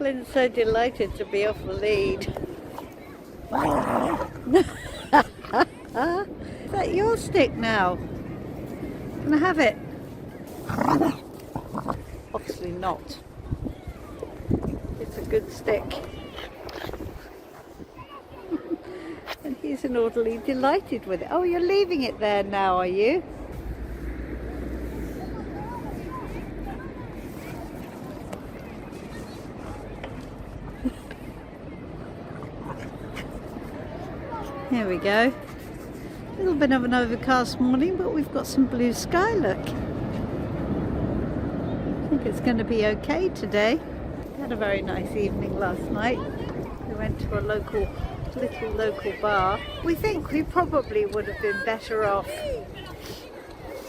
Flynn's so delighted to be off the lead. Is that your stick now? Can I have it? Obviously not. It's a good stick. And he's an orderly delighted with it. Oh, you're leaving it there now, are you? Here we go. A little bit of an overcast morning, but we've got some blue sky, look. I think it's going to be okay today. We had a very nice evening last night. We went to a little local bar. We think we probably would have been better off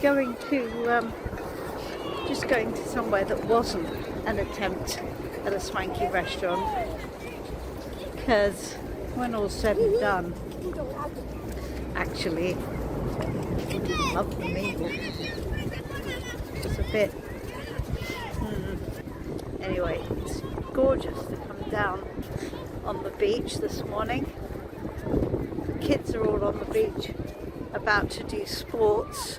going to just going to somewhere that wasn't an attempt at a swanky restaurant, because when all's said and done, actually love the meal. It's a bit anyway, it's gorgeous to come down on the beach this morning. The kids are all on the beach about to do sports.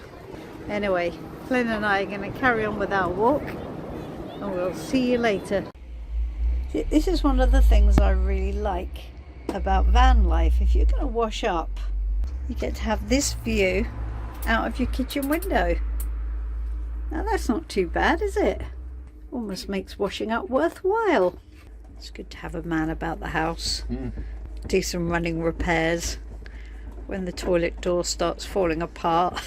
Anyway, Flynn and I are going to carry on with our walk, and we'll see you later. This is one of the things I really like about van life. If you're going to wash up, you get to have this view out of your kitchen window. Now that's not too bad, is it? Almost makes washing up worthwhile. It's good to have a man about the house. Do some running repairs when the toilet door starts falling apart.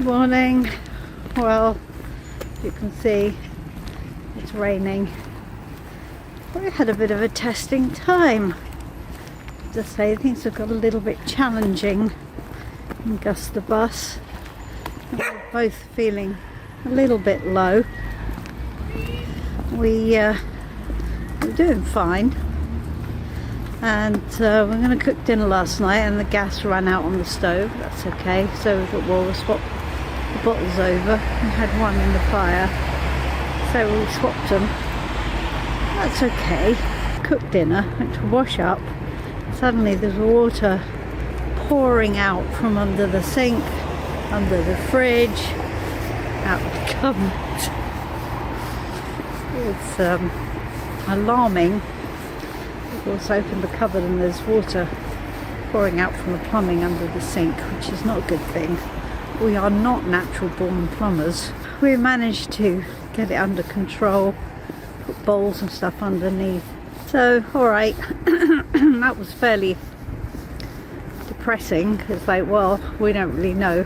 Morning. Well, you can see it's raining. We had a bit of a testing time. To say things have got a little bit challenging in Gus the bus. And we're both feeling a little bit low. We're doing fine. And we're going to cook dinner last night, and the gas ran out on the stove. That's okay. So we thought, well, we'll swap the bottles over. We had one in the fire, so we swapped them. That's okay. Cooked dinner, went to wash up. Suddenly there's water pouring out from under the sink, under the fridge, out the cupboard. It's alarming. Of course, I opened the cupboard and there's water pouring out from the plumbing under the sink, which is not a good thing. We are not natural born plumbers. We managed to get it under control, put bowls and stuff underneath. So, alright, that was fairly depressing. It's like, well, we don't really know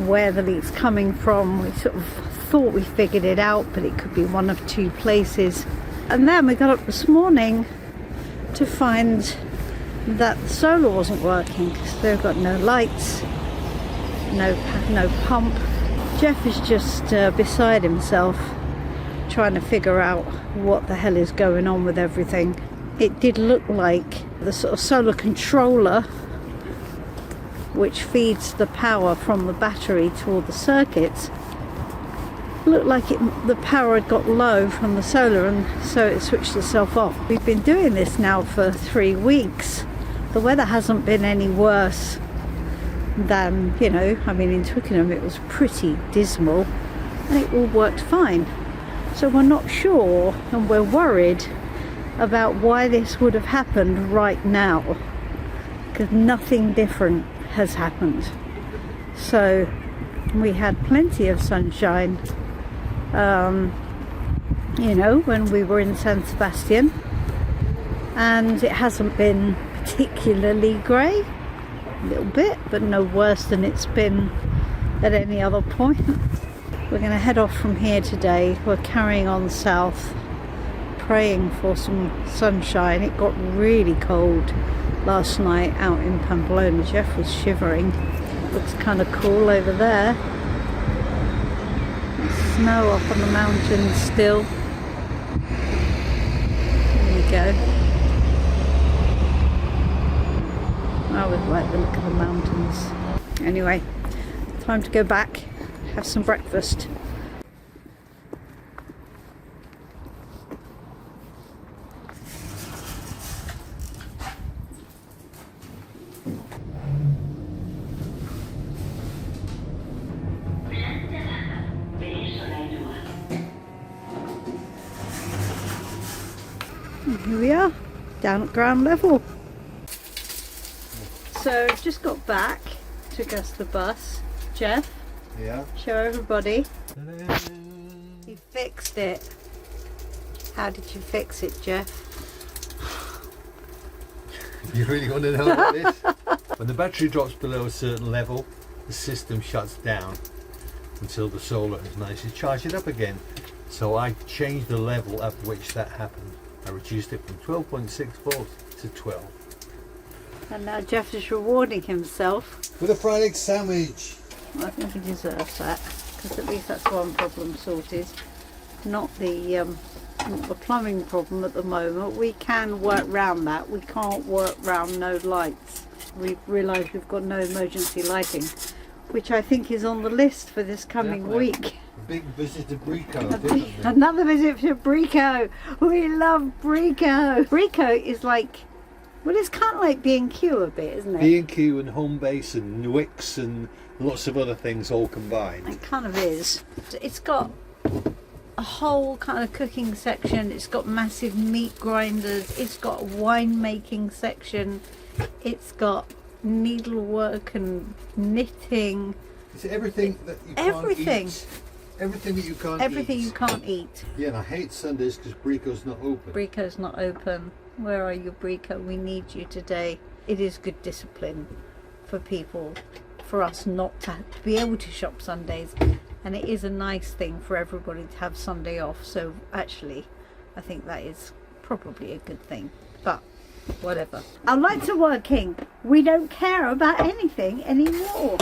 where the leak's coming from. We sort of thought we figured it out, but it could be one of two places. And then we got up this morning to find that the solar wasn't working. So they've got no lights, no pump. Geoff is just beside himself, trying to figure out what the hell is going on with everything. It did look like the sort of solar controller, which feeds the power from the battery to all the circuits, looked like the power had got low from the solar, and so it switched itself off. We've been doing this now for 3 weeks. The weather hasn't been any worse than, you know, I mean, in Twickenham it was pretty dismal and it all worked fine. So we're not sure, and we're worried about why this would have happened right now, because nothing different has happened. So we had plenty of sunshine, you know, when we were in San Sebastian, and it hasn't been particularly grey, a little bit, but no worse than it's been at any other point. We're going to head off from here today. We're carrying on south, praying for some sunshine. It got really cold last night out in Pamplona. Geoff was shivering. Looks kind of cool over there. Snow up on the mountains still. There we go. I always like the look of the mountains. Anyway, time to go back, have some breakfast. And here we are, down at ground level. So just got back, took us the bus. Geoff, yeah, show everybody. Ta-da. He fixed it. How did you fix it, Geoff? You really want to know about this? When the battery drops below a certain level, the system shuts down until the solar has managed to charge it up again. So I changed the level at which that happened. I reduced it from 12.6 volts to 12. And now Geoff is rewarding himself. With a fried egg sandwich. I think he deserves that, because at least that's one problem sorted. Not the plumbing problem at the moment. We can work round that. We can't work round no lights. We've realised we've got no emergency lighting, which I think is on the list for this coming week. A big visit to Brico. Another visit to Brico. We love Brico. Brico is like, well, it's kind of like B&Q a bit, isn't it? B&Q and Homebase and Wix and lots of other things all combined. It kind of is. It's got a whole kind of cooking section. It's got massive meat grinders. It's got a wine making section. It's got needlework and knitting. It's everything that you can't Everything. eat. Everything that you can't Everything eat. you can't eat. Yeah, and I hate Sundays because Brico's not open. Brico's not open. Where are you, Brico? We need you today. It is good discipline for people for us not to be able to shop Sundays, and it is a nice thing for everybody to have Sunday off. So actually I think that is probably a good thing, but whatever. Our lights are working. We don't care about anything anymore.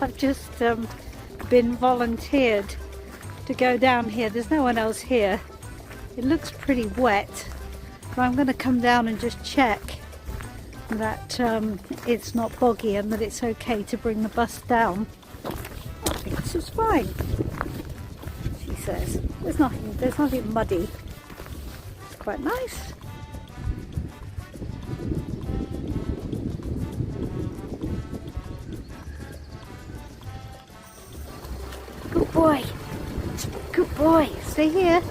I've just been volunteered to go down here. There's no one else here. It looks pretty wet, but I'm going to come down and just check that it's not boggy and that it's okay to bring the bus down. I think this is fine, she says. There's nothing muddy. It's quite nice. Good boy. Good boy. Stay here.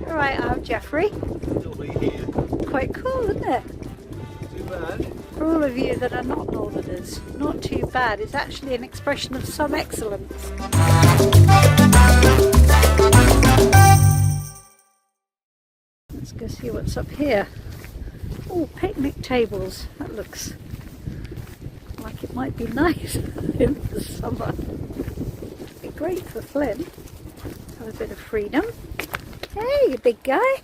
All right, I'm Jeffrey. Still be here. Quite cool, isn't it? Too bad. For all of you that are not Northerners, not too bad. It's actually an expression of some excellence. Let's go see what's up here. Oh, picnic tables. That looks like it might be nice in the summer. Be great for Flynn. Have a bit of freedom. Hey, you big guy.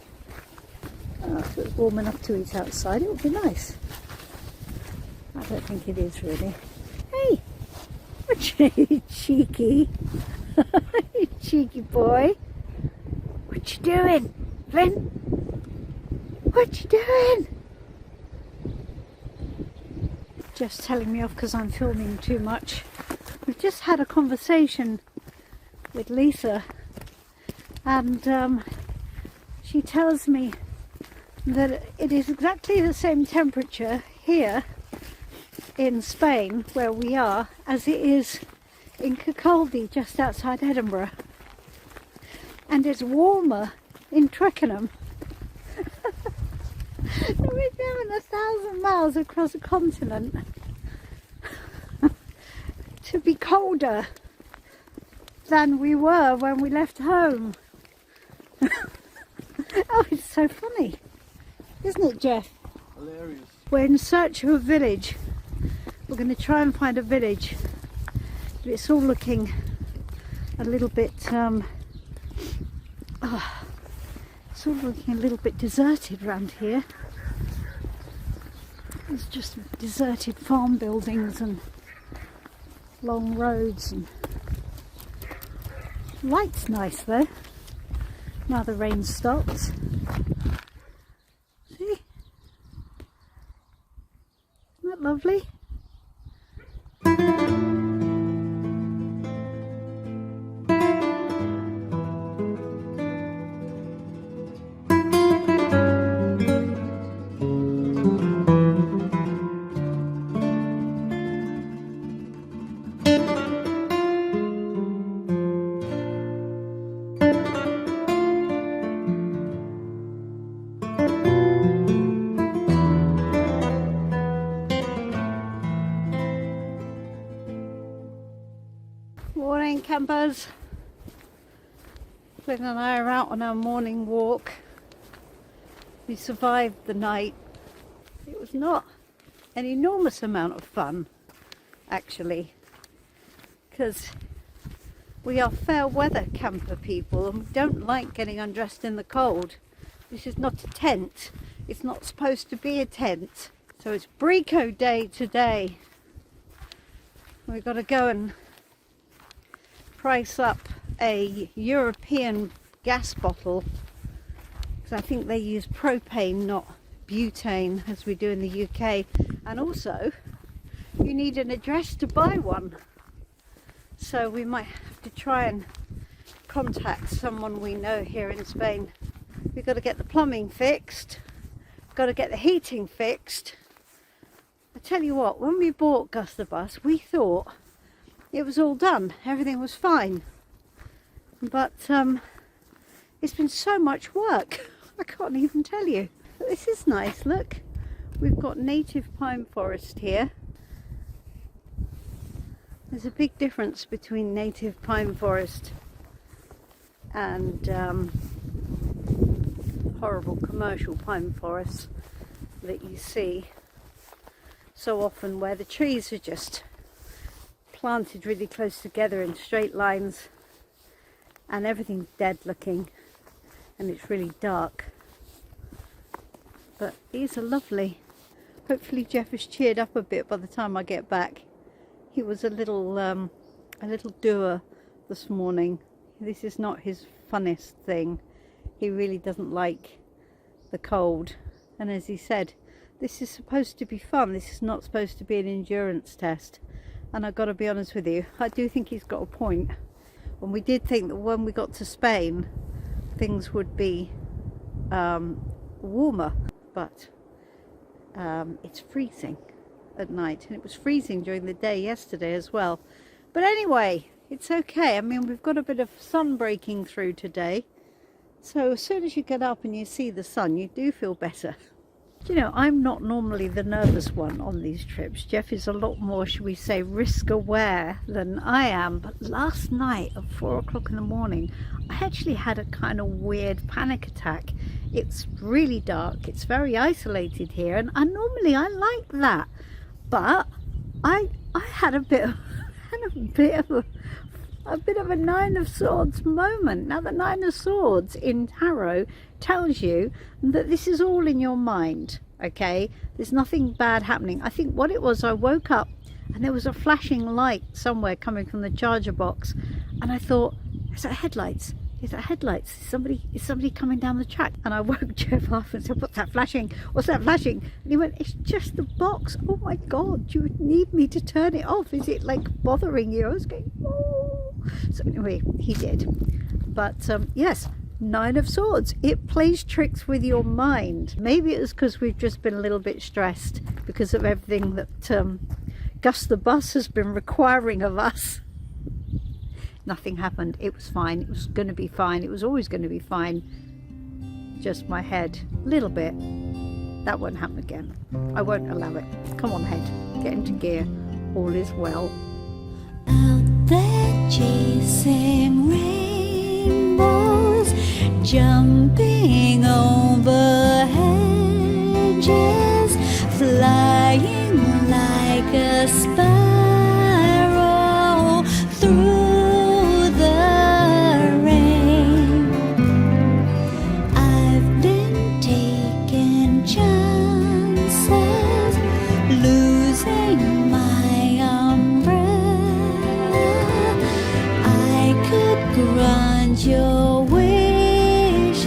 Oh, if it was warm enough to eat outside, it would be nice. I don't think it is really. Hey, what you cheeky, you cheeky boy. What you doing, Flynn? What you doing? Just telling me off because I'm filming too much. We've just had a conversation with Lisa, and she tells me that it is exactly the same temperature here in Spain, where we are, as it is in Kirkcaldy, just outside Edinburgh, and it's warmer in Twickenham. We're driven 1,000 miles across a continent to be colder than we were when we left home. Oh, it's so funny, isn't it, Geoff? Hilarious. We're in search of a village. We're going to try and find a village, but it's all looking a little bit it's all looking a little bit deserted around here. There's just deserted farm buildings and long roads, and light's nice though. Now the rain stops. See? Isn't that lovely? Morning, campers. Flynn and I are out on our morning walk. We survived the night. It was not an enormous amount of fun, actually, because we are fair weather camper people and we don't like getting undressed in the cold. This is not a tent. It's not supposed to be a tent. So it's Brico Day today. We've got to go and price up a European gas bottle, because I think they use propane, not butane, as we do in the UK. And also, you need an address to buy one. So we might have to try and contact someone we know here in Spain. We've got to get the plumbing fixed, got to get the heating fixed. I tell you what, when we bought Gus the bus, we thought it was all done, everything was fine. But it's been so much work, I can't even tell you. But this is nice, look. We've got native pine forest here. There's a big difference between native pine forest and horrible commercial pine forests that you see so often, where the trees are just planted really close together in straight lines and everything's dead looking and it's really dark. But these are lovely. Hopefully Geoff has cheered up a bit by the time I get back. He was a little doer this morning. This is not his funnest thing. He really doesn't like the cold, and as he said, this is supposed to be fun. This is not supposed to be an endurance test. And I've got to be honest with you, I do think he's got a point. And we did think that when we got to Spain things would be warmer, but it's freezing at night, and it was freezing during the day yesterday as well. But anyway, it's okay. I mean, we've got a bit of sun breaking through today, so as soon as you get up and you see the sun, you do feel better. You know, I'm not normally the nervous one on these trips. Geoff is a lot more, should we say, risk aware than I am. But last night at 4 o'clock in the morning, I actually had a kind of weird panic attack. It's really dark, it's very isolated here, and normally I like that. But I had a bit of a Nine of Swords moment. Now the Nine of Swords in tarot tells you that this is all in your mind, okay? There's nothing bad happening. I think what it was, I woke up and there was a flashing light somewhere coming from the charger box, and I thought, is that headlights? Is that headlights? Is somebody coming down the track? And I woke Geoff up and said, what's that flashing? What's that flashing? And he went, it's just the box. Oh my God, you need me to turn it off. Is it like bothering you? I was going, oh. So anyway, he did. But yes, Nine of Swords. It plays tricks with your mind. Maybe it was because we've just been a little bit stressed because of everything that Gus the bus has been requiring of us. Nothing happened. It was fine. It was going to be fine. It was always going to be fine. Just my head, a little bit. That won't happen again. I won't allow it. Come on, head. Get into gear. All is well. Out there chasing rainbows, jumping over hedges, flying like a sparrow through your wishes,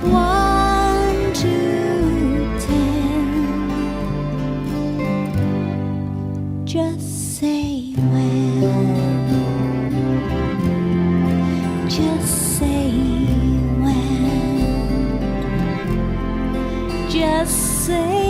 1 to 10. Just say when. Just say when. Just say